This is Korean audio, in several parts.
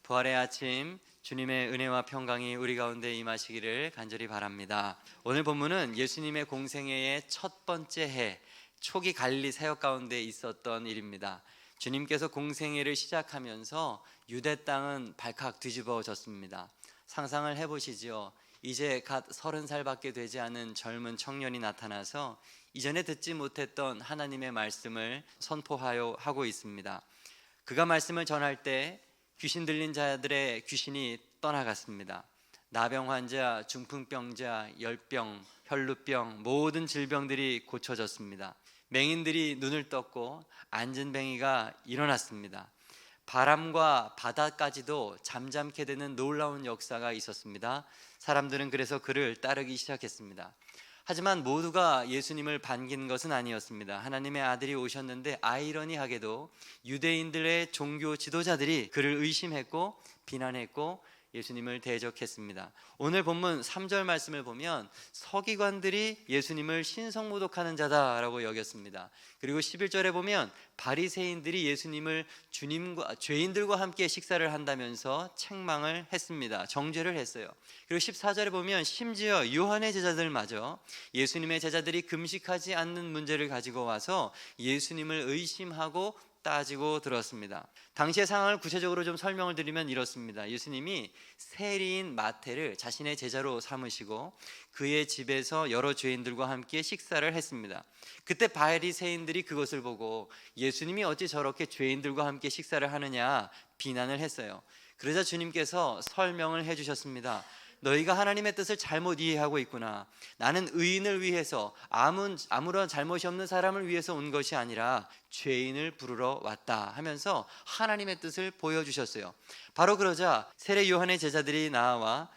부활의 아침 주님의 은혜와 평강이 우리 가운데 임하시기를 간절히 바랍니다. 오늘 본문은 예수님의 공생애의 첫 번째 해 초기 갈릴리 사역 가운데 있었던 일입니다. 주님께서 공생애를 시작하면서 유대 땅은 발칵 뒤집어졌습니다. 상상을 해보시지요. 이제 갓 30살밖에 되지 않은 젊은 청년이 나타나서 이전에 듣지 못했던 하나님의 말씀을 선포하고 있습니다. 그가 말씀을 전할 때 귀신 들린 자들의 귀신이 떠나갔습니다. 나병 환자, 중풍병자, 열병, 혈루병 모든 질병들이 고쳐졌습니다. 맹인들이 눈을 떴고 안진뱅이가 일어났습니다. 바람과 바다까지도 잠잠케 되는 놀라운 역사가 있었습니다. 사람들은 그래서 그를 따르기 시작했습니다. 하지만 모두가 예수님을 반긴 것은 아니었습니다. 하나님의 아들이 오셨는데 아이러니하게도 유대인들의 종교 지도자들이 그를 의심했고 비난했고 예수님을 대적했습니다. 오늘 본문 3절 말씀을 보면 서기관들이 예수님을 신성모독하는 자다라고 여겼습니다. 그리고 11절에 보면 바리새인들이 예수님을 죄인들과 함께 식사를 한다면서 책망을 했습니다. 정죄를 했어요. 그리고 14절에 보면 심지어 요한의 제자들마저 예수님의 제자들이 금식하지 않는 문제를 가지고 와서 예수님을 의심하고 따지고 들었습니다. 당시의 상황을 구체적으로 좀 설명을 드리면 이렇습니다. 예수님이 세리인 마태를 자신의 제자로 삼으시고 그의 집에서 여러 죄인들과 함께 식사를 했습니다. 그때 바리새인들이 그것을 보고 예수님이 어찌 저렇게 죄인들과 함께 식사를 하느냐 비난을 했어요. 그러자 주님께서 설명을 해주셨습니다. 너희가 하나님의 뜻을 잘못 이해하고 있구나. 나는 의인을 위해서 아무런 잘못이 없는 사람을 위해서 온 것이 아니라 죄인을 부르러 왔다 하면서 하나님의 뜻을 보여주셨어요. 바로 그러자 세례 요한의 제자들이 나와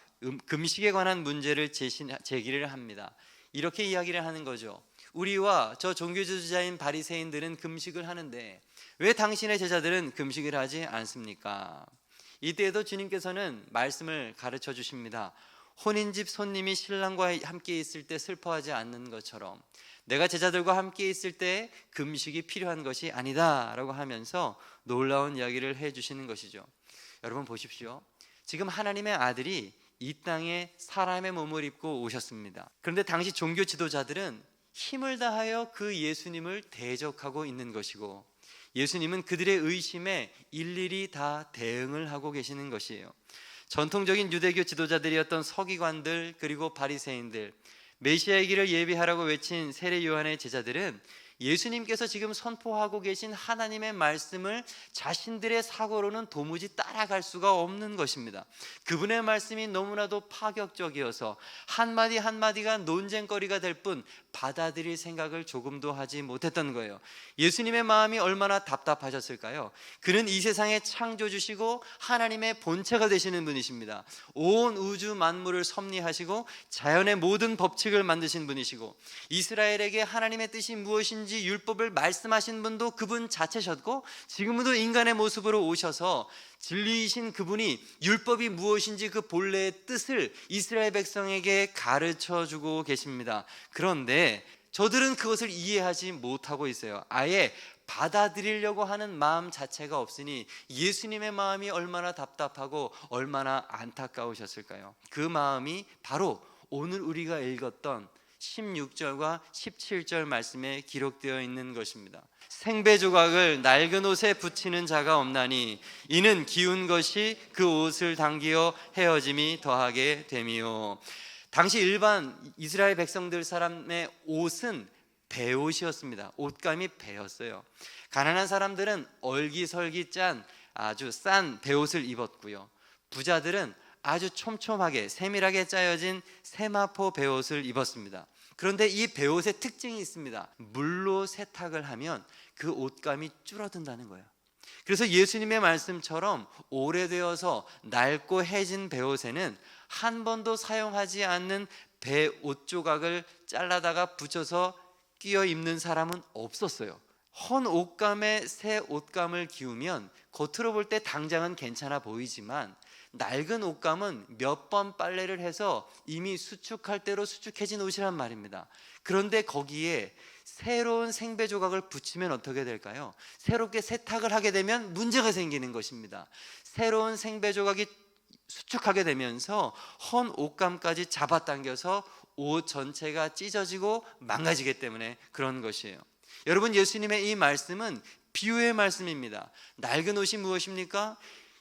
금식에 관한 문제를 제기를 합니다. 이렇게 이야기를 하는 거죠. 우리와 저 종교지도자인 바리새인들은 금식을 하는데 왜 당신의 제자들은 금식을 하지 않습니까? 이때에도 주님께서는 말씀을 가르쳐 주십니다. 혼인집 손님이 신랑과 함께 있을 때 슬퍼하지 않는 것처럼 내가 제자들과 함께 있을 때 금식이 필요한 것이 아니다 라고 하면서 놀라운 이야기를 해주시는 것이죠. 여러분 보십시오. 지금 하나님의 아들이 이 땅에 사람의 몸을 입고 오셨습니다. 그런데 당시 종교 지도자들은 힘을 다하여 그 예수님을 대적하고 있는 것이고 예수님은 그들의 의심에 일일이 다 대응을 하고 계시는 것이에요. 전통적인 유대교 지도자들이었던 서기관들 그리고 바리새인들, 메시아의 길을 예비하라고 외친 세례 요한의 제자들은 예수님께서 지금 선포하고 계신 하나님의 말씀을 자신들의 사고로는 도무지 따라갈 수가 없는 것입니다. 그분의 말씀이 너무나도 파격적이어서 한마디 한마디가 논쟁거리가 될 뿐 받아들일 생각을 조금도 하지 못했던 거예요. 예수님의 마음이 얼마나 답답하셨을까요? 그는 이 세상에 창조주시고 하나님의 본체가 되시는 분이십니다. 온 우주 만물을 섭리하시고 자연의 모든 법칙을 만드신 분이시고 이스라엘에게 하나님의 뜻이 무엇인지 율법을 말씀하신 분도 그분 자체셨고 지금도 인간의 모습으로 오셔서 진리이신 그분이 율법이 무엇인지 그 본래의 뜻을 이스라엘 백성에게 가르쳐주고 계십니다. 그런데 저들은 그것을 이해하지 못하고 있어요. 아예 받아들이려고 하는 마음 자체가 없으니 예수님의 마음이 얼마나 답답하고 얼마나 안타까우셨을까요? 그 마음이 바로 오늘 우리가 읽었던 16절과 17절 말씀에 기록되어 있는 것입니다. 생배 조각을 낡은 옷에 붙이는 자가 없나니 이는 기운 것이 그 옷을 당기어 헤어짐이 더하게 됨이요. 당시 일반 이스라엘 백성들 사람의 옷은 배옷이었습니다. 옷감이 배였어요. 가난한 사람들은 얼기설기 짠 아주 싼 배옷을 입었고요. 부자들은 아주 촘촘하게 세밀하게 짜여진 세마포 배옷을 입었습니다. 그런데 이 배옷의 특징이 있습니다. 물로 세탁을 하면 그 옷감이 줄어든다는 거예요. 그래서 예수님의 말씀처럼 오래되어서 낡고 해진 배옷에는 한 번도 사용하지 않는 배옷 조각을 잘라다가 붙여서 끼워 입는 사람은 없었어요. 헌 옷감에 새 옷감을 기우면 겉으로 볼 때 당장은 괜찮아 보이지만 낡은 옷감은 몇 번 빨래를 해서 이미 수축할 대로 수축해진 옷이란 말입니다. 그런데 거기에 새로운 생배 조각을 붙이면 어떻게 될까요? 새롭게 세탁을 하게 되면 문제가 생기는 것입니다. 새로운 생배 조각이 수축하게 되면서 헌 옷감까지 잡아당겨서 옷 전체가 찢어지고 망가지기 때문에 그런 것이에요. 여러분, 예수님의 이 말씀은 비유의 말씀입니다. 낡은 옷이 무엇입니까?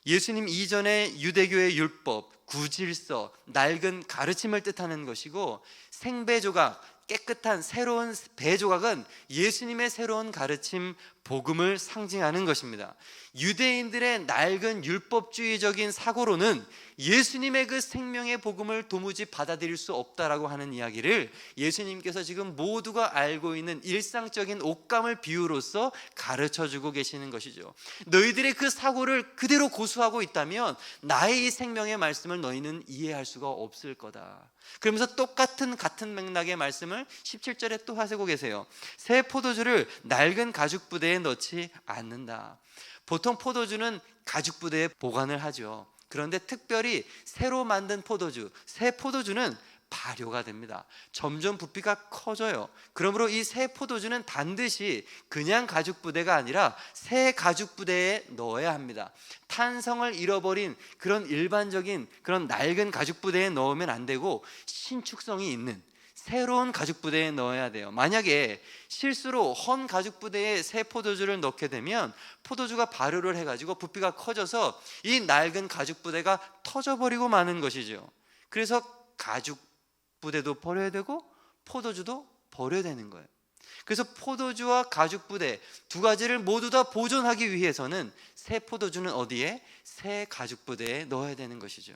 예수님 이전의 유대교의 율법, 구질서, 낡은 가르침을 뜻하는 것이고, 생배조각, 깨끗한 새로운 배조각은 예수님의 새로운 가르침, 복음을 상징하는 것입니다. 유대인들의 낡은 율법주의적인 사고로는 예수님의 그 생명의 복음을 도무지 받아들일 수 없다라고 하는 이야기를 예수님께서 지금 모두가 알고 있는 일상적인 옷감을 비유로서 가르쳐주고 계시는 것이죠. 너희들의 그 사고를 그대로 고수하고 있다면 나의 이 생명의 말씀을 너희는 이해할 수가 없을 거다. 그러면서 같은 맥락의 말씀을 17절에 또 하시고 계세요. 새 포도주를 낡은 가죽 부대에 넣지 않는다. 보통 포도주는 가죽 부대에 보관을 하죠. 그런데 특별히 새로 만든 포도주, 새 포도주는 발효가 됩니다. 점점 부피가 커져요. 그러므로 이 새 포도주는 반드시 그냥 가죽 부대가 아니라 새 가죽 부대에 넣어야 합니다. 탄성을 잃어버린 그런 일반적인 그런 낡은 가죽 부대에 넣으면 안 되고 신축성이 있는 새로운 가죽 부대에 넣어야 돼요. 만약에 실수로 헌 가죽 부대에 새 포도주를 넣게 되면 포도주가 발효를 해가지고 부피가 커져서 이 낡은 가죽 부대가 터져버리고 마는 것이죠. 그래서 가죽 부대도 버려야 되고 포도주도 버려야 되는 거예요. 그래서 포도주와 가죽 부대 두 가지를 모두 다 보존하기 위해서는 새 포도주는 어디에? 새 가죽 부대에 넣어야 되는 것이죠.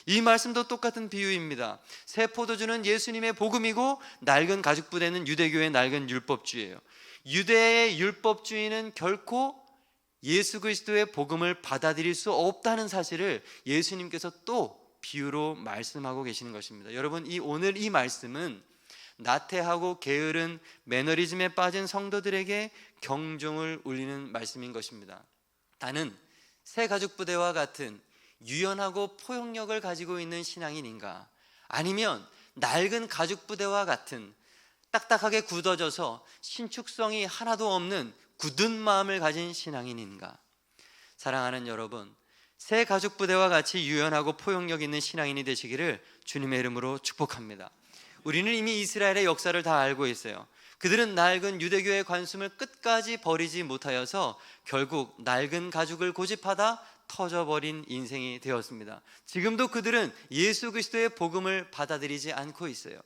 이 말씀도 똑같은 비유입니다. 새 포도주는 예수님의 복음이고 낡은 가죽 부대는 유대교의 낡은 율법주의예요. 유대의 율법주의는 결코 예수 그리스도의 복음을 받아들일 수 없다는 사실을 예수님께서 또 비유로 말씀하고 계시는 것입니다. 여러분, 오늘 이 말씀은 나태하고 게으른 매너리즘에 빠진 성도들에게 경종을 울리는 말씀인 것입니다. 나는 새 가죽 부대와 같은 유연하고 포용력을 가지고 있는 신앙인인가? 아니면 낡은 가죽 부대와 같은 딱딱하게 굳어져서 신축성이 하나도 없는 굳은 마음을 가진 신앙인인가? 사랑하는 여러분, 새 가죽 부대와 같이 유연하고 포용력 있는 신앙인이 되시기를 주님의 이름으로 축복합니다. 우리는 이미 이스라엘의 역사를 다 알고 있어요. 그들은 낡은 유대교의 관습을 끝까지 버리지 못하여서 결국 낡은 가죽을 고집하다 터져버린 인생이 되었습니다. 지금도 그들은 예수 그리스도의 복음을 받아들이지 않고 있어요.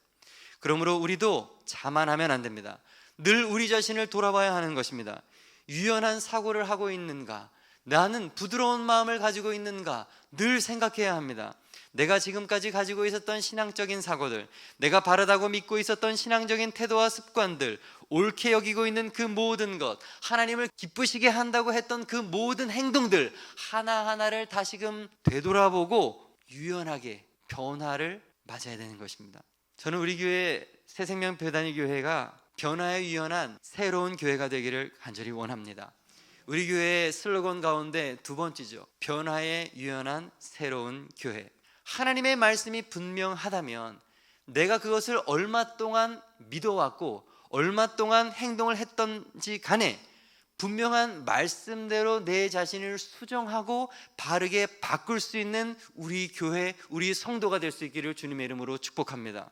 그러므로 우리도 자만하면 안 됩니다. 늘 우리 자신을 돌아봐야 하는 것입니다. 유연한 사고를 하고 있는가? 나는 부드러운 마음을 가지고 있는가? 늘 생각해야 합니다. 내가 지금까지 가지고 있었던 신앙적인 사고들, 내가 바르다고 믿고 있었던 신앙적인 태도와 습관들, 옳게 여기고 있는 그 모든 것, 하나님을 기쁘시게 한다고 했던 그 모든 행동들 하나하나를 다시금 되돌아보고 유연하게 변화를 맞아야 되는 것입니다. 저는 우리 교회 새생명 배단위 교회가 변화에 유연한 새로운 교회가 되기를 간절히 원합니다. 우리 교회의 슬로건 가운데 두 번째죠. 변화에 유연한 새로운 교회. 하나님의 말씀이 분명하다면 내가 그것을 얼마 동안 믿어왔고 얼마 동안 행동을 했던지 간에 분명한 말씀대로 내 자신을 수정하고 바르게 바꿀 수 있는 우리 교회, 우리 성도가 될 수 있기를 주님의 이름으로 축복합니다.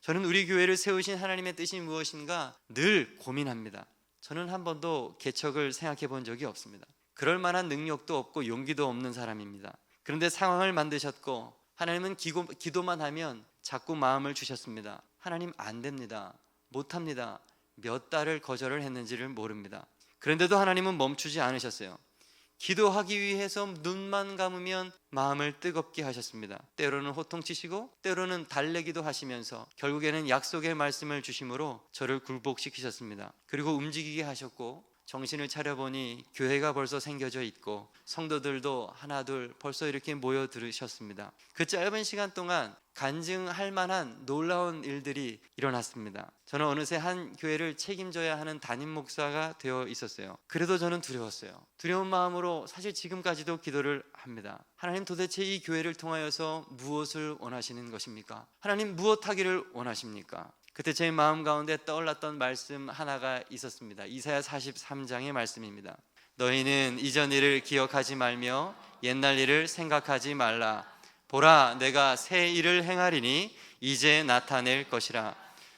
저는 우리 교회를 세우신 하나님의 뜻이 무엇인가 늘 고민합니다. 저는 한 번도 개척을 생각해 본 적이 없습니다. 그럴 만한 능력도 없고 용기도 없는 사람입니다. 그런데 상황을 만드셨고 하나님은 기도만 하면 자꾸 마음을 주셨습니다. 하나님 안 됩니다. 못합니다. 몇 달을 거절을 했는지를 모릅니다. 그런데도 하나님은 멈추지 않으셨어요. 기도하기 위해서 눈만 감으면 마음을 뜨겁게 하셨습니다. 때로는 호통치시고 때로는 달래기도 하시면서 결국에는 약속의 말씀을 주심으로 저를 굴복시키셨습니다. 그리고 움직이게 하셨고 정신을 차려보니 교회가 벌써 생겨져 있고 성도들도 하나둘 벌써 이렇게 모여들으셨습니다. 그 짧은 시간 동안 간증할 만한 놀라운 일들이 일어났습니다. 저는 어느새 한 교회를 책임져야 하는 담임 목사가 되어 있었어요. 그래도 저는 두려웠어요. 두려운 마음으로 사실 지금까지도 기도를 합니다. 하나님, 도대체 이 교회를 통하여서 무엇을 원하시는 것입니까? 하나님, 무엇 하기를 원하십니까? 그때 제 마음 가운데 떠올랐던 말씀 하나가 있었습니다. 이사야 43장의 말씀입니다. 너희는 이전 일을 기억하지 말며 옛날 일을 생각하지 말라. 보라, 내가 새 일을 행하리니 이제 나타낼 것이라.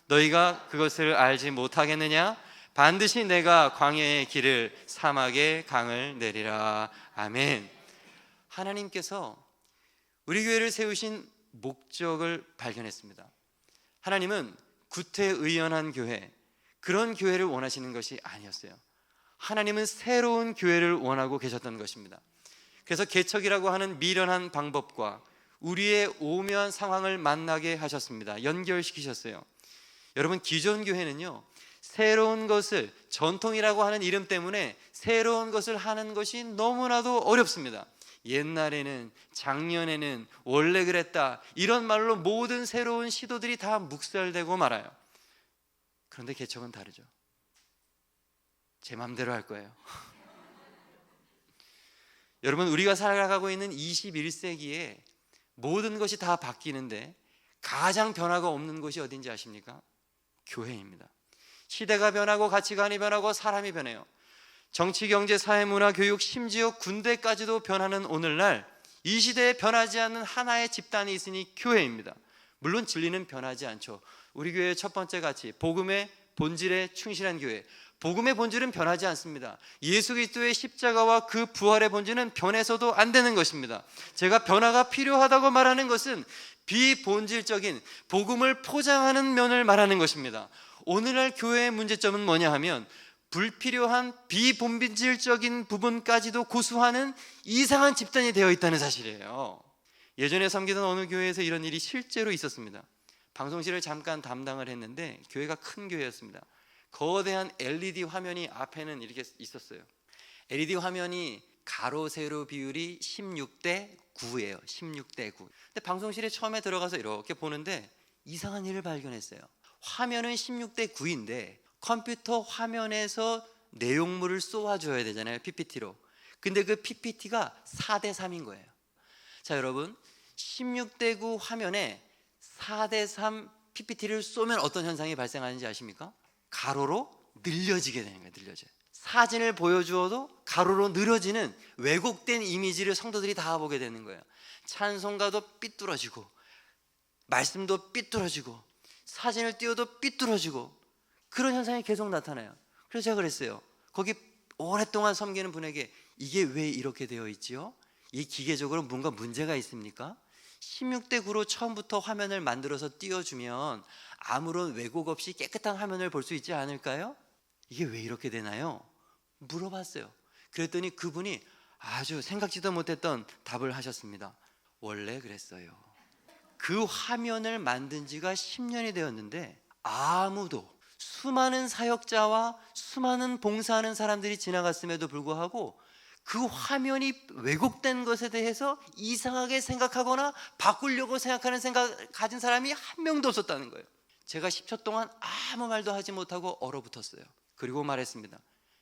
너희가 그것을 알지 못하겠느냐? 반드시 내가 광야의 길을, 사막의 강을 내리라. 아멘. 하나님께서 우리 교회를 세우신 목적을 발견했습니다. 하나님은 구태의연한 교회, 그런 교회를 원하시는 것이 아니었어요. 하나님은 새로운 교회를 원하고 계셨던 것입니다. 그래서 개척이라고 하는 미련한 방법과 우리의 오묘한 상황을 만나게 하셨습니다. 연결시키셨어요. 여러분, 기존 교회는요, 새로운 것을, 전통이라고 하는 이름 때문에 새로운 것을 하는 것이 너무나도 어렵습니다. 옛날에는, 작년에는, 원래 그랬다, 이런 말로 모든 새로운 시도들이 다 묵살되고 말아요. 그런데 개척은 다르죠. 제 마음대로 할 거예요. 여러분, 우리가 살아가고 있는 21세기에 모든 것이 다 바뀌는데 가장 변화가 없는 곳이 어딘지 아십니까? 교회입니다. 시대가 변하고 가치관이 변하고 사람이 변해요. 정치, 경제, 사회, 문화, 교육, 심지어 군대까지도 변하는 오늘날 이 시대에 변하지 않는 하나의 집단이 있으니 교회입니다. 물론 진리는 변하지 않죠. 우리 교회의 첫 번째 가치, 복음의 본질에 충실한 교회. 복음의 본질은 변하지 않습니다. 예수 그리스도의 십자가와 그 부활의 본질은 변해서도 안 되는 것입니다. 제가 변화가 필요하다고 말하는 것은 비본질적인 복음을 포장하는 면을 말하는 것입니다. 오늘날 교회의 문제점은 뭐냐 하면 불필요한 비본질적인 부분까지도 고수하는 이상한 집단이 되어 있다는 사실이에요. 예전에 섬기던 어느 교회에서 이런 일이 실제로 있었습니다. 방송실을 잠깐 담당을 했는데 교회가 큰 교회였습니다. 거대한 LED 화면이 앞에는 이렇게 있었어요. LED 화면이 가로 세로 비율이 16대 9예요. 16대 9. 근데 방송실에 처음에 들어가서 이렇게 보는데 이상한 일을 발견했어요. 화면은 16대 9인데 컴퓨터 화면에서 내용물을 쏘아줘야 되잖아요. PPT로. 근데 그 PPT가 4대 3인 거예요. 자, 여러분, 16대 9 화면에 4대 3 PPT를 쏘면 어떤 현상이 발생하는지 아십니까? 가로로 늘려지게 되는 거예요. 늘려져요. 사진을 보여주어도 가로로 늘어지는 왜곡된 이미지를 성도들이 다 보게 되는 거예요. 찬송가도 삐뚤어지고 말씀도 삐뚤어지고 사진을 띄워도 삐뚤어지고 그런 현상이 계속 나타나요. 그래서 제가 그랬어요. 거기 오랫동안 섬기는 분에게 이게 왜 이렇게 되어 있지요? 이 기계적으로 뭔가 문제가 있습니까? 16대 9로 처음부터 화면을 만들어서 띄워주면 아무런 왜곡 없이 깨끗한 화면을 볼 수 있지 않을까요? 이게 왜 이렇게 되나요? 물어봤어요. 그랬더니 그분이 아주 생각지도 못했던 답을 하셨습니다. 원래 그랬어요. 그 화면을 만든 지가 10년이 되었는데 아무도, 수많은 사역자와 수많은 봉사하는 사람들이 지나갔음에도 불구하고 그 화면이 왜곡된 것에 대해서 이상하게 생각하거나 바꾸려고 생각하는 생각 가진 사람이 한 명도 없었다는 거예요. 제가 10초 동안 아무 말도 하지 못하고 얼어붙었어요. 그리고 말했습니다.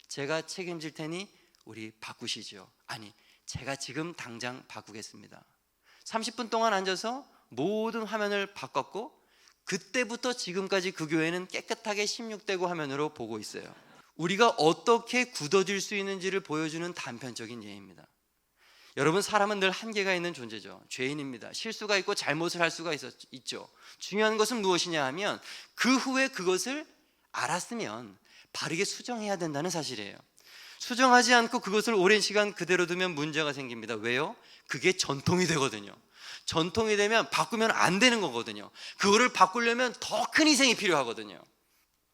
제가 책임질 테니 우리 바꾸시죠. 아니, 제가 지금 당장 바꾸겠습니다. 30분 동안 앉아서 모든 화면을 바꿨고 그때부터 지금까지 그 교회는 깨끗하게 16대 9 화면으로 보고 있어요. 우리가 어떻게 굳어질 수 있는지를 보여주는 단편적인 예입니다. 여러분, 사람은 늘 한계가 있는 존재죠. 죄인입니다. 실수가 있고 잘못을 할 수가 있죠. 중요한 것은 무엇이냐 하면 그 후에 그것을 알았으면 바르게 수정해야 된다는 사실이에요. 수정하지 않고 그것을 오랜 시간 그대로 두면 문제가 생깁니다. 왜요? 그게 전통이 되거든요. 전통이 되면 바꾸면 안 되는 거거든요. 그거를 바꾸려면 더 큰 희생이 필요하거든요.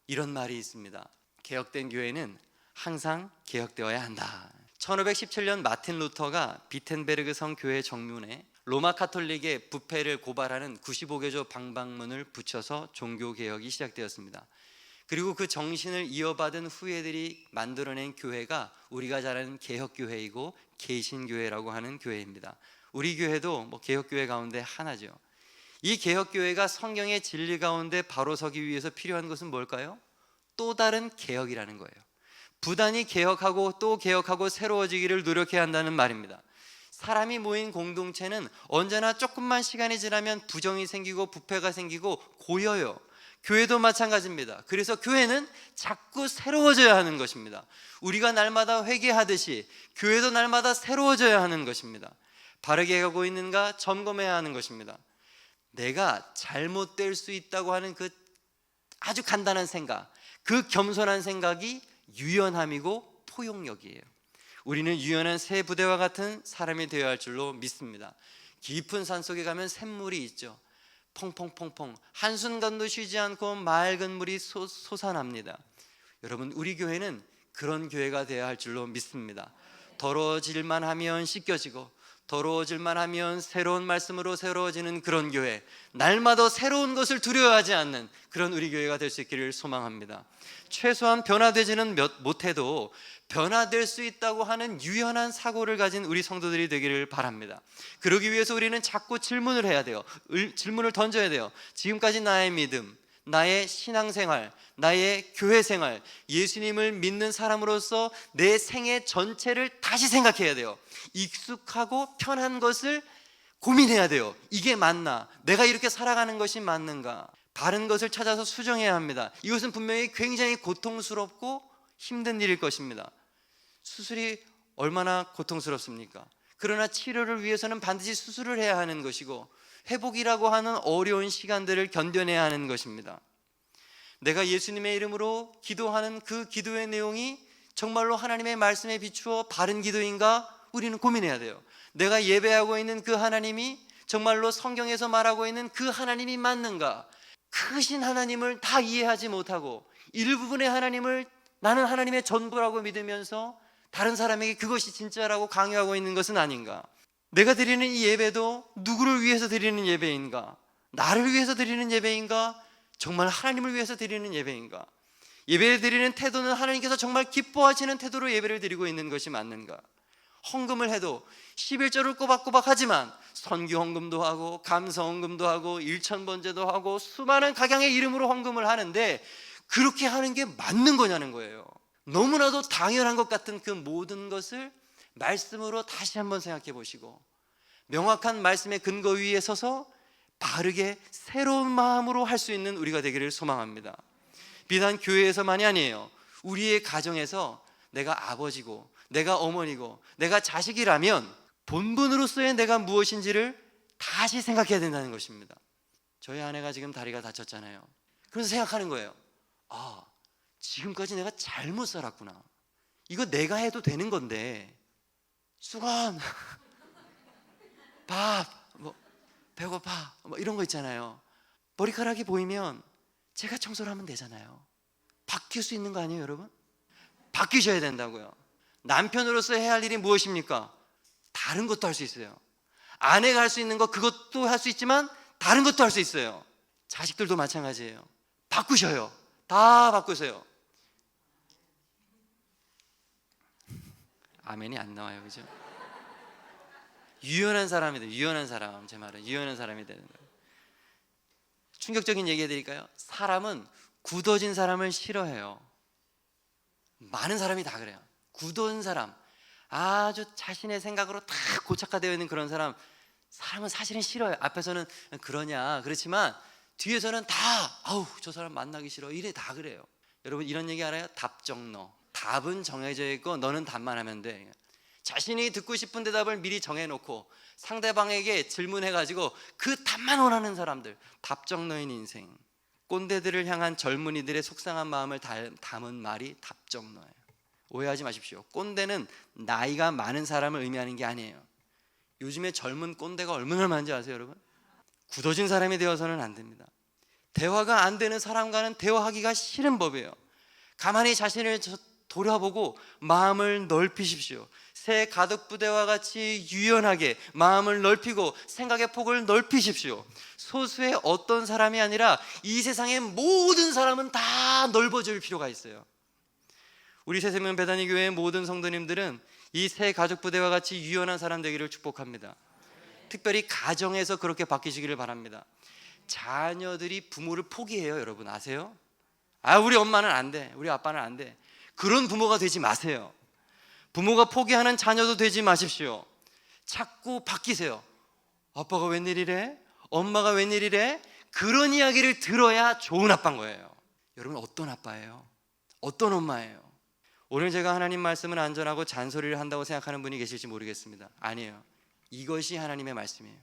이런 말이 있습니다. 개혁된 교회는 항상 개혁되어야 한다. 1517년 마틴 루터가 비텐베르그 성 교회 정문에 로마 카톨릭의 부패를 고발하는 95개조 방방문을 붙여서 종교개혁이 시작되었습니다. 그리고 그 정신을 이어받은 후예들이 만들어낸 교회가 우리가 잘 아는 개혁교회이고 개신교회라고 하는 교회입니다. 우리 교회도 개혁교회 가운데 하나죠. 이 개혁교회가 성경의 진리 가운데 바로 서기 위해서 필요한 것은 뭘까요? 또 다른 개혁이라는 거예요. 부단히 개혁하고 또 개혁하고 새로워지기를 노력해야 한다는 말입니다. 사람이 모인 공동체는 언제나 조금만 시간이 지나면 부정이 생기고 부패가 생기고 고여요. 교회도 마찬가지입니다. 그래서 교회는 자꾸 새로워져야 하는 것입니다. 우리가 날마다 회개하듯이 교회도 날마다 새로워져야 하는 것입니다. 바르게 가고 있는가 점검해야 하는 것입니다. 내가 잘못될 수 있다고 하는 그 아주 간단한 생각, 그 겸손한 생각이 유연함이고 포용력이에요. 우리는 유연한 새 부대와 같은 사람이 되어야 할 줄로 믿습니다. 깊은 산속에 가면 샘물이 있죠. 퐁퐁퐁퐁 한순간도 쉬지 않고 맑은 물이 솟아납니다. 여러분, 우리 교회는 그런 교회가 되어야 할 줄로 믿습니다. 더러워질만 하면 씻겨지고 더러워질만 하면 새로운 말씀으로 새로워지는 그런 교회, 날마다 새로운 것을 두려워하지 않는 그런 우리 교회가 될 수 있기를 소망합니다. 최소한 변화되지는 못해도 변화될 수 있다고 하는 유연한 사고를 가진 우리 성도들이 되기를 바랍니다. 그러기 위해서 우리는 자꾸 질문을 해야 돼요. 질문을 던져야 돼요. 지금까지 나의 믿음, 나의 신앙생활, 나의 교회생활, 예수님을 믿는 사람으로서 내 생애 전체를 다시 생각해야 돼요. 익숙하고 편한 것을 고민해야 돼요. 이게 맞나? 내가 이렇게 살아가는 것이 맞는가? 바른 것을 찾아서 수정해야 합니다. 이것은 분명히 굉장히 고통스럽고 힘든 일일 것입니다. 수술이 얼마나 고통스럽습니까? 그러나 치료를 위해서는 반드시 수술을 해야 하는 것이고 회복이라고 하는 어려운 시간들을 견뎌내야 하는 것입니다. 내가 예수님의 이름으로 기도하는 그 기도의 내용이 정말로 하나님의 말씀에 비추어 바른 기도인가? 우리는 고민해야 돼요. 내가 예배하고 있는 그 하나님이 정말로 성경에서 말하고 있는 그 하나님이 맞는가? 크신 하나님을 다 이해하지 못하고 일부분의 하나님을 나는 하나님의 전부라고 믿으면서 다른 사람에게 그것이 진짜라고 강요하고 있는 것은 아닌가? 내가 드리는 이 예배도 누구를 위해서 드리는 예배인가? 나를 위해서 드리는 예배인가? 정말 하나님을 위해서 드리는 예배인가? 예배를 드리는 태도는 하나님께서 정말 기뻐하시는 태도로 예배를 드리고 있는 것이 맞는가? 헌금을 해도 11조를 꼬박꼬박 하지만 선교 헌금도 하고 감사 헌금도 하고 일천번제도 하고 수많은 각양의 이름으로 헌금을 하는데 그렇게 하는 게 맞는 거냐는 거예요. 너무나도 당연한 것 같은 그 모든 것을 말씀으로 다시 한번 생각해 보시고 명확한 말씀의 근거 위에 서서 바르게 새로운 마음으로 할 수 있는 우리가 되기를 소망합니다. 비단 교회에서만이 아니에요. 우리의 가정에서 내가 아버지고 내가 어머니고 내가 자식이라면 본분으로서의 내가 무엇인지를 다시 생각해야 된다는 것입니다. 저희 아내가 지금 다리가 다쳤잖아요. 그래서 생각하는 거예요. 아, 지금까지 내가 잘못 살았구나. 이거 내가 해도 되는 건데 수건, 밥, 배고파 이런 거 있잖아요. 머리카락이 보이면 제가 청소를 하면 되잖아요. 바뀔 수 있는 거 아니에요, 여러분? 바뀌셔야 된다고요. 남편으로서 해야 할 일이 무엇입니까? 다른 것도 할 수 있어요. 아내가 할 수 있는 거 그것도 할 수 있지만 다른 것도 할 수 있어요. 자식들도 마찬가지예요. 바꾸셔요. 다 바꾸세요. 아멘이 안 나와요, 그죠? 유연한 사람이 돼요. 유연한 사람, 제 말은 유연한 사람이 되는 거예요. 충격적인 얘기 해드릴까요? 사람은 굳어진 사람을 싫어해요. 많은 사람이 다 그래요. 굳은 사람, 아주 자신의 생각으로 다 고착화되어 있는 그런 사람은 사실은 싫어요. 앞에서는 그러냐 그렇지만 뒤에서는 다 아우 저 사람 만나기 싫어 이래 다 그래요. 여러분 이런 얘기 알아요? 답정너. 답은 정해져 있고 너는 답만 하면 돼. 자신이 듣고 싶은 대답을 미리 정해놓고 상대방에게 질문해가지고 그 답만 원하는 사람들, 답정너인 인생. 꼰대들을 향한 젊은이들의 속상한 마음을 담은 말이 답정너예요. 오해하지 마십시오. 꼰대는 나이가 많은 사람을 의미하는 게 아니에요. 요즘에 젊은 꼰대가 얼마나 많은지 아세요, 여러분? 굳어진 사람이 되어서는 안 됩니다. 대화가 안 되는 사람과는 대화하기가 싫은 법이에요. 가만히 자신을 돌아보고 마음을 넓히십시오. 새 가덕부대와 같이 유연하게 마음을 넓히고 생각의 폭을 넓히십시오. 소수의 어떤 사람이 아니라 이 세상의 모든 사람은 다 넓어질 필요가 있어요. 우리 새생명 베다니 교회의 모든 성도님들은 이 새 가족부대와 같이 유연한 사람 되기를 축복합니다. 특별히 가정에서 그렇게 바뀌시기를 바랍니다. 자녀들이 부모를 포기해요. 여러분 아세요? 우리 엄마는 안 돼, 우리 아빠는 안 돼. 그런 부모가 되지 마세요. 부모가 포기하는 자녀도 되지 마십시오. 자꾸 바뀌세요. 아빠가 웬일이래? 엄마가 웬일이래? 그런 이야기를 들어야 좋은 아빠인 거예요. 여러분, 어떤 아빠예요? 어떤 엄마예요? 오늘 제가 하나님 말씀은 안전하고 잔소리를 한다고 생각하는 분이 계실지 모르겠습니다. 아니에요. 이것이 하나님의 말씀이에요.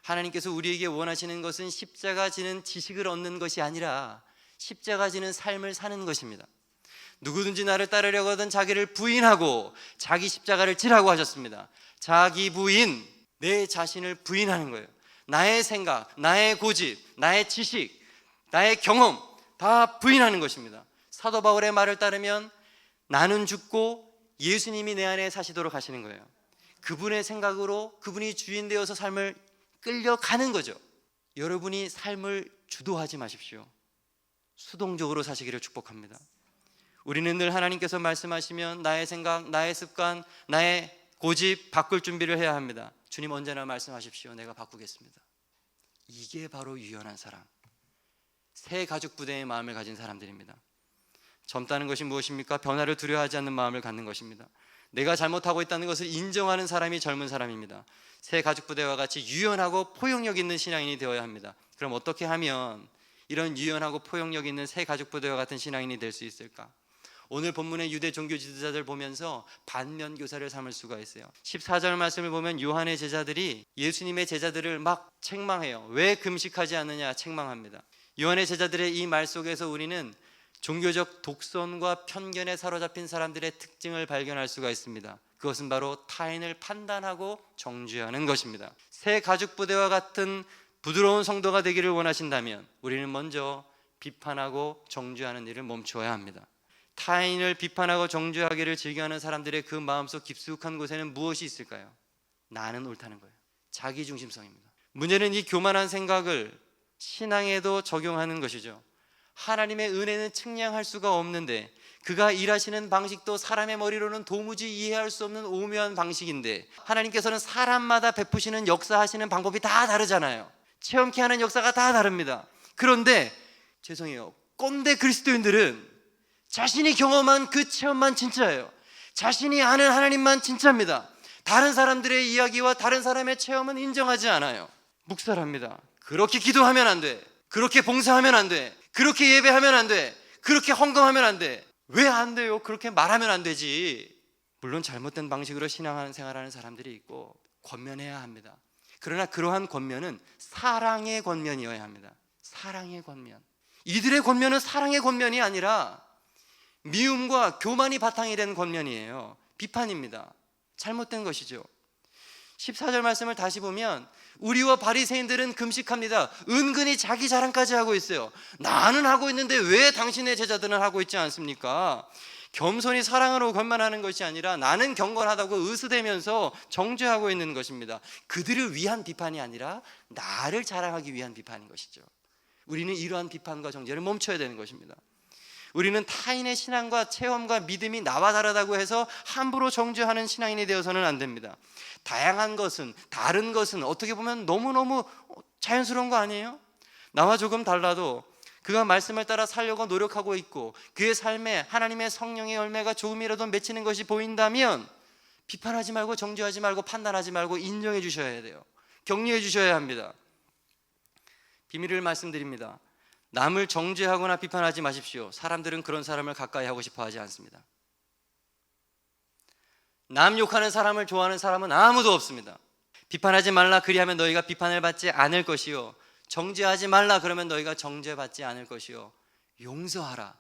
하나님께서 우리에게 원하시는 것은 십자가 지는 지식을 얻는 것이 아니라 십자가 지는 삶을 사는 것입니다. 누구든지 나를 따르려고 하든 자기를 부인하고 자기 십자가를 지라고 하셨습니다. 자기 부인, 내 자신을 부인하는 거예요. 나의 생각, 나의 고집, 나의 지식, 나의 경험 다 부인하는 것입니다. 사도 바울의 말을 따르면 나는 죽고 예수님이 내 안에 사시도록 하시는 거예요. 그분의 생각으로 그분이 주인 되어서 삶을 끌려가는 거죠. 여러분이 삶을 주도하지 마십시오. 수동적으로 사시기를 축복합니다. 우리는 늘 하나님께서 말씀하시면 나의 생각, 나의 습관, 나의 고집 바꿀 준비를 해야 합니다. 주님 언제나 말씀하십시오. 내가 바꾸겠습니다. 이게 바로 유연한 사람, 새 가죽 부대의 마음을 가진 사람들입니다. 젊다는 것이 무엇입니까? 변화를 두려워하지 않는 마음을 갖는 것입니다. 내가 잘못하고 있다는 것을 인정하는 사람이 젊은 사람입니다. 새 가죽 부대와 같이 유연하고 포용력 있는 신앙인이 되어야 합니다. 그럼 어떻게 하면 이런 유연하고 포용력 있는 새 가죽 부대와 같은 신앙인이 될 수 있을까? 오늘 본문의 유대 종교 지도자들 보면서 반면 교사를 삼을 수가 있어요. 14절 말씀을 보면 요한의 제자들이 예수님의 제자들을 막 책망해요. 왜 금식하지 않느냐 책망합니다. 요한의 제자들의 이 말 속에서 우리는 종교적 독선과 편견에 사로잡힌 사람들의 특징을 발견할 수가 있습니다. 그것은 바로 타인을 판단하고 정죄하는 것입니다. 새 가죽 부대와 같은 부드러운 성도가 되기를 원하신다면 우리는 먼저 비판하고 정죄하는 일을 멈추어야 합니다. 타인을 비판하고 정죄하기를 즐겨하는 사람들의 그 마음속 깊숙한 곳에는 무엇이 있을까요? 나는 옳다는 거예요. 자기중심성입니다. 문제는 이 교만한 생각을 신앙에도 적용하는 것이죠. 하나님의 은혜는 측량할 수가 없는데 그가 일하시는 방식도 사람의 머리로는 도무지 이해할 수 없는 오묘한 방식인데 하나님께서는 사람마다 베푸시는 역사하시는 방법이 다 다르잖아요. 체험케 하는 역사가 다 다릅니다. 그런데 죄송해요, 꼰대 그리스도인들은 자신이 경험한 그 체험만 진짜예요. 자신이 아는 하나님만 진짜입니다. 다른 사람들의 이야기와 다른 사람의 체험은 인정하지 않아요. 묵살합니다. 그렇게 기도하면 안 돼, 그렇게 봉사하면 안 돼, 그렇게 예배하면 안 돼, 그렇게 헌금하면 안 돼. 왜 안 돼요? 그렇게 말하면 안 되지. 물론 잘못된 방식으로 신앙생활하는 사람들이 있고 권면해야 합니다. 그러나 그러한 권면은 사랑의 권면이어야 합니다. 사랑의 권면. 이들의 권면은 사랑의 권면이 아니라 미움과 교만이 바탕이 된 권면이에요. 비판입니다. 잘못된 것이죠. 14절 말씀을 다시 보면 우리와 바리새인들은 금식합니다. 은근히 자기 자랑까지 하고 있어요. 나는 하고 있는데 왜 당신의 제자들은 하고 있지 않습니까? 겸손히 사랑으로 권면하는 것이 아니라 나는 경건하다고 의스대면서 정죄하고 있는 것입니다. 그들을 위한 비판이 아니라 나를 자랑하기 위한 비판인 것이죠. 우리는 이러한 비판과 정죄를 멈춰야 되는 것입니다. 우리는 타인의 신앙과 체험과 믿음이 나와 다르다고 해서 함부로 정죄하는 신앙인이 되어서는 안 됩니다. 다양한 것은, 다른 것은 어떻게 보면 너무너무 자연스러운 거 아니에요? 나와 조금 달라도 그가 말씀을 따라 살려고 노력하고 있고 그의 삶에 하나님의 성령의 열매가 조금이라도 맺히는 것이 보인다면 비판하지 말고 정죄하지 말고 판단하지 말고 인정해 주셔야 돼요. 격려해 주셔야 합니다. 비밀을 말씀드립니다. 남을 정죄하거나 비판하지 마십시오. 사람들은 그런 사람을 가까이 하고 싶어 하지 않습니다. 남 욕하는 사람을 좋아하는 사람은 아무도 없습니다. 비판하지 말라 그리하면 너희가 비판을 받지 않을 것이요, 정죄하지 말라 그러면 너희가 정죄받지 않을 것이요, 용서하라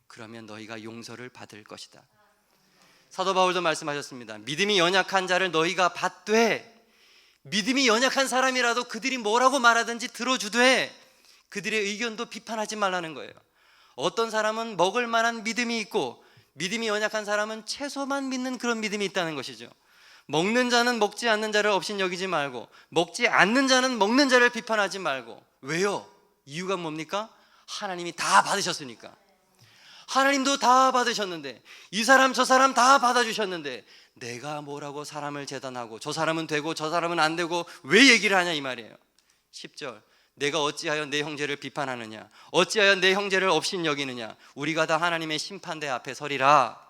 그러면 너희가 용서를 받을 것이다. 사도 바울도 말씀하셨습니다. 믿음이 연약한 자를 너희가 받되, 믿음이 연약한 사람이라도 그들이 뭐라고 말하든지 들어주되 그들의 의견도 비판하지 말라는 거예요. 어떤 사람은 먹을 만한 믿음이 있고 믿음이 연약한 사람은 채소만 믿는 그런 믿음이 있다는 것이죠. 먹는 자는 먹지 않는 자를 업신여기지 말고 먹지 않는 자는 먹는 자를 비판하지 말고. 왜요? 이유가 뭡니까? 하나님이 다 받으셨으니까. 하나님도 다 받으셨는데, 이 사람 저 사람 다 받아주셨는데 내가 뭐라고 사람을 재단하고 저 사람은 되고 저 사람은 안 되고 왜 얘기를 하냐 이 말이에요. 10절, 내가 어찌하여 내 형제를 비판하느냐, 어찌하여 내 형제를 업신여기느냐. 우리가 다 하나님의 심판대 앞에 서리라.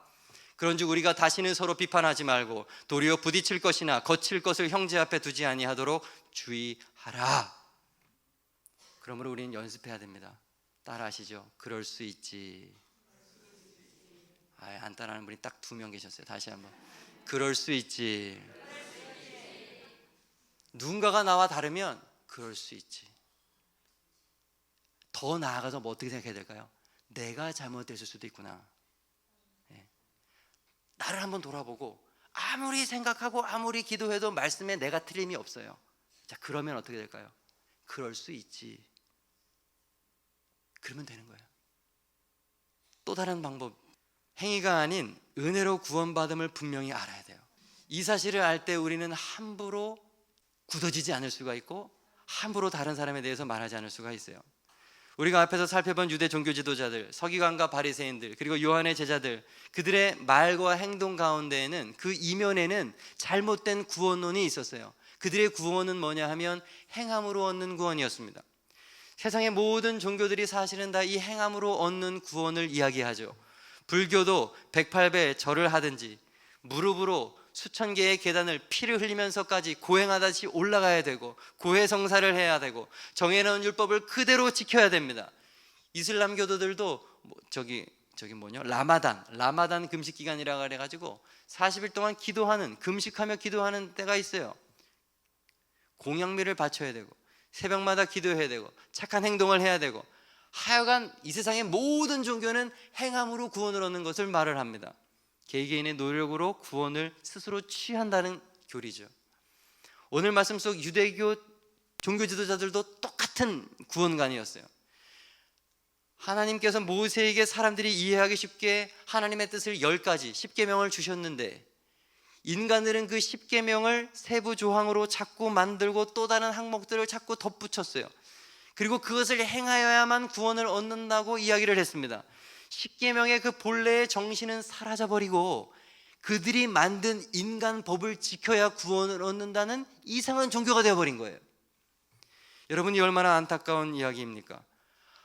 그런즉 우리가 다시는 서로 비판하지 말고 도리어 부딪힐 것이나 거칠 것을 형제 앞에 두지 아니하도록 주의하라. 그러므로 우리는 연습해야 됩니다. 따라하시죠. 그럴 수 있지. 안 따라하는 분이 딱 2명 계셨어요. 다시 한번. 그럴 수 있지. 누군가가 나와 다르면 그럴 수 있지. 더 나아가서 뭐 어떻게 생각해야 될까요? 내가 잘못됐을 수도 있구나. 예. 나를 한번 돌아보고 아무리 생각하고 아무리 기도해도 말씀에 내가 틀림이 없어요. 자, 그러면 어떻게 될까요? 그럴 수 있지. 그러면 되는 거예요. 또 다른 방법, 행위가 아닌 은혜로 구원받음을 분명히 알아야 돼요. 이 사실을 알 때 우리는 함부로 굳어지지 않을 수가 있고 함부로 다른 사람에 대해서 말하지 않을 수가 있어요. 우리가 앞에서 살펴본 유대 종교 지도자들, 서기관과 바리새인들, 그리고 요한의 제자들, 그들의 말과 행동 가운데에는, 그 이면에는 잘못된 구원론이 있었어요. 그들의 구원은 뭐냐 하면 행함으로 얻는 구원이었습니다. 세상의 모든 종교들이 사실은 다 이 행함으로 얻는 구원을 이야기하죠. 불교도 108배 절을 하든지 무릎으로 수천 개의 계단을 피를 흘리면서까지 고행하듯이 올라가야 되고, 고해성사를 해야 되고, 정해놓은 율법을 그대로 지켜야 됩니다. 이슬람교도들도 라마단 금식 기간이라고 해가지고 40일 동안 기도하는, 금식하며 기도하는 때가 있어요. 공양미를 바쳐야 되고 새벽마다 기도해야 되고 착한 행동을 해야 되고, 하여간 이 세상의 모든 종교는 행함으로 구원을 얻는 것을 말을 합니다. 개개인의 노력으로 구원을 스스로 취한다는 교리죠. 오늘 말씀 속 유대교 종교 지도자들도 똑같은 구원관이었어요. 하나님께서 모세에게 사람들이 이해하기 쉽게 하나님의 뜻을 10가지 10계명을 주셨는데, 인간들은 그 10계명을 세부 조항으로 자꾸 만들고 또 다른 항목들을 자꾸 덧붙였어요. 그리고 그것을 행하여야만 구원을 얻는다고 이야기를 했습니다. 10계명의 그 본래의 정신은 사라져버리고 그들이 만든 인간 법을 지켜야 구원을 얻는다는 이상한 종교가 되어버린 거예요. 여러분이 얼마나 안타까운 이야기입니까?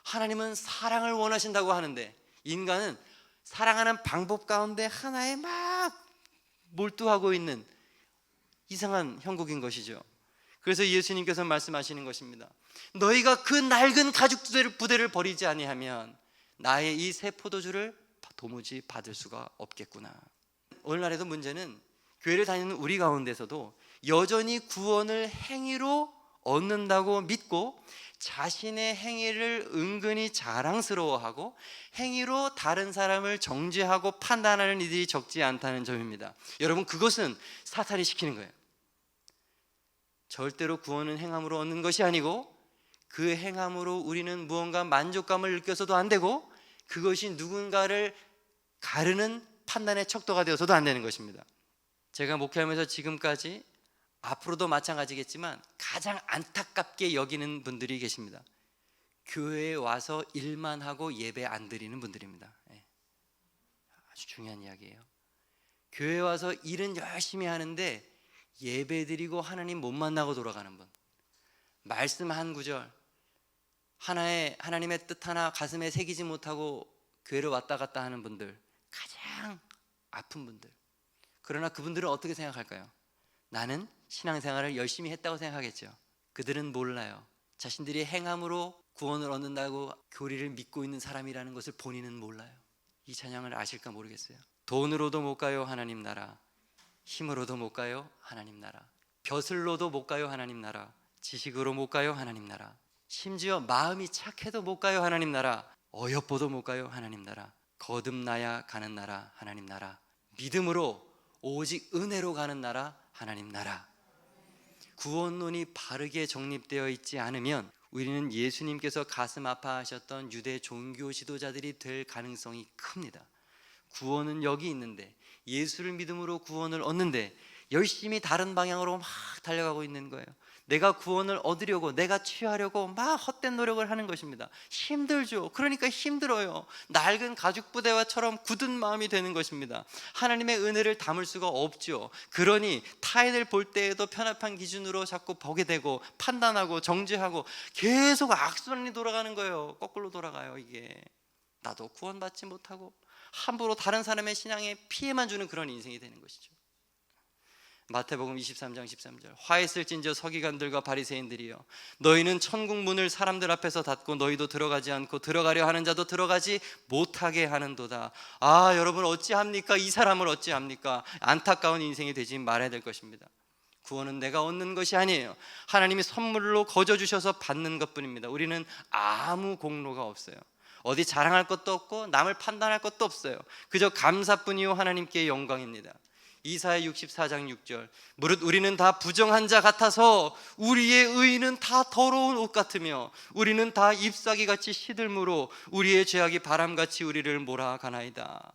하나님은 사랑을 원하신다고 하는데 인간은 사랑하는 방법 가운데 하나에 막 몰두하고 있는 이상한 형국인 것이죠. 그래서 예수님께서 말씀하시는 것입니다. 너희가 그 낡은 가죽 부대를 버리지 아니하면 나의 이 새 포도주를 도무지 받을 수가 없겠구나. 오늘날에도 문제는 교회를 다니는 우리 가운데서도 여전히 구원을 행위로 얻는다고 믿고 자신의 행위를 은근히 자랑스러워하고 행위로 다른 사람을 정죄하고 판단하는 이들이 적지 않다는 점입니다. 여러분, 그것은 사탄이 시키는 거예요. 절대로 구원은 행함으로 얻는 것이 아니고 그 행함으로 우리는 무언가 만족감을 느껴서도 안 되고 그것이 누군가를 가르는 판단의 척도가 되어서도 안 되는 것입니다. 제가 목회하면서 지금까지, 앞으로도 마찬가지겠지만 가장 안타깝게 여기는 분들이 계십니다. 교회에 와서 일만 하고 예배 안 드리는 분들입니다. 아주 중요한 이야기예요. 교회에 와서 일은 열심히 하는데 예배 드리고 하나님 못 만나고 돌아가는 분, 말씀 한 구절, 하나님의 뜻 하나 가슴에 새기지 못하고 교회를 왔다 갔다 하는 분들, 가장 아픈 분들. 그러나 그분들은 어떻게 생각할까요? 나는 신앙생활을 열심히 했다고 생각하겠죠. 그들은 몰라요. 자신들이 행함으로 구원을 얻는다고 교리를 믿고 있는 사람이라는 것을 본인은 몰라요. 이 찬양을 아실까 모르겠어요. 돈으로도 못 가요 하나님 나라, 힘으로도 못 가요 하나님 나라, 벼슬로도 못 가요 하나님 나라, 지식으로 못 가요 하나님 나라, 심지어 마음이 착해도 못 가요 하나님 나라, 어여뻐도 못 가요 하나님 나라, 거듭나야 가는 나라 하나님 나라, 믿음으로 오직 은혜로 가는 나라 하나님 나라. 구원론이 바르게 정립되어 있지 않으면 우리는 예수님께서 가슴 아파하셨던 유대 종교 지도자들이 될 가능성이 큽니다. 구원은 여기 있는데, 예수를 믿음으로 구원을 얻는데 열심히 다른 방향으로 막 달려가고 있는 거예요. 내가 구원을 얻으려고, 내가 취하려고 막 헛된 노력을 하는 것입니다. 힘들죠. 그러니까 힘들어요. 낡은 가죽 부대와처럼 굳은 마음이 되는 것입니다. 하나님의 은혜를 담을 수가 없죠. 그러니 타인을 볼 때에도 편협한 기준으로 자꾸 보게 되고 판단하고 정죄하고 계속 악순환이 돌아가는 거예요. 거꾸로 돌아가요. 이게 나도 구원받지 못하고 함부로 다른 사람의 신앙에 피해만 주는 그런 인생이 되는 것이죠. 마태복음 23장 13절 화했을진저 서기관들과 바리새인들이여 너희는 천국 문을 사람들 앞에서 닫고 너희도 들어가지 않고 들어가려 하는 자도 들어가지 못하게 하는도다. 아, 여러분 어찌합니까? 이 사람을 어찌합니까? 안타까운 인생이 되지 말아야 될 것입니다. 구원은 내가 얻는 것이 아니에요. 하나님이 선물로 거저 주셔서 받는 것뿐입니다. 우리는 아무 공로가 없어요. 어디 자랑할 것도 없고 남을 판단할 것도 없어요. 그저 감사뿐이요 하나님께 영광입니다. 이사야 64장 6절 무릇 우리는 다 부정한 자 같아서 우리의 의는 다 더러운 옷 같으며 우리는 다 잎사귀같이 시들므로 우리의 죄악이 바람같이 우리를 몰아가나이다.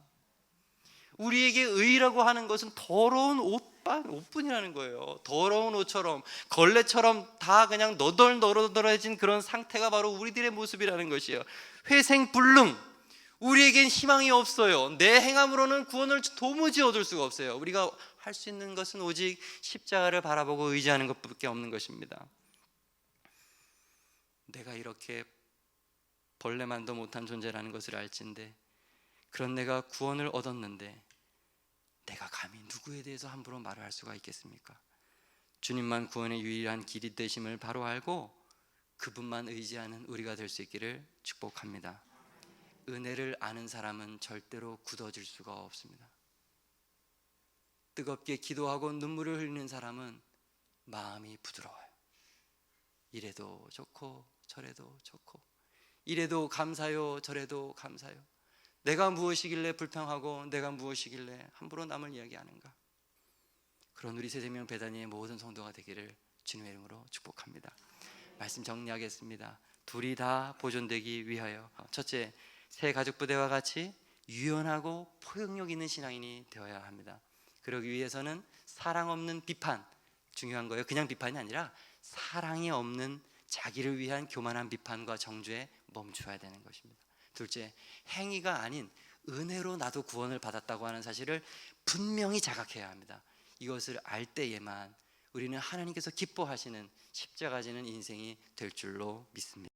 우리에게 의라고 하는 것은 더러운 옷뿐이라는 거예요. 더러운 옷처럼 걸레처럼 다 그냥 너덜너덜해진 그런 상태가 바로 우리들의 모습이라는 것이에요. 회생불능, 우리에겐 희망이 없어요. 내 행함으로는 구원을 도무지 얻을 수가 없어요. 우리가 할 수 있는 것은 오직 십자가를 바라보고 의지하는 것밖에 없는 것입니다. 내가 이렇게 벌레만도 못한 존재라는 것을 알진데 그런 내가 구원을 얻었는데 내가 감히 누구에 대해서 함부로 말을 할 수가 있겠습니까? 주님만 구원의 유일한 길이 되심을 바로 알고 그분만 의지하는 우리가 될 수 있기를 축복합니다. 은혜를 아는 사람은 절대로 굳어질 수가 없습니다. 뜨겁게 기도하고 눈물을 흘리는 사람은 마음이 부드러워요. 이래도 좋고 저래도 좋고 이래도 감사요 저래도 감사요. 내가 무엇이길래 불평하고 내가 무엇이길래 함부로 남을 이야기하는가. 그런 우리 새생명 배단위의 모든 성도가 되기를 주님의 이름으로 축복합니다. 말씀 정리하겠습니다. 둘이 다 보존되기 위하여 첫째, 새 가족부대와 같이 유연하고 포용력 있는 신앙인이 되어야 합니다. 그러기 위해서는 사랑 없는 비판, 중요한 거예요. 그냥 비판이 아니라 사랑이 없는 자기를 위한 교만한 비판과 정죄에 멈춰야 되는 것입니다. 둘째, 행위가 아닌 은혜로 나도 구원을 받았다고 하는 사실을 분명히 자각해야 합니다. 이것을 알 때에만 우리는 하나님께서 기뻐하시는 십자가 지는 인생이 될 줄로 믿습니다.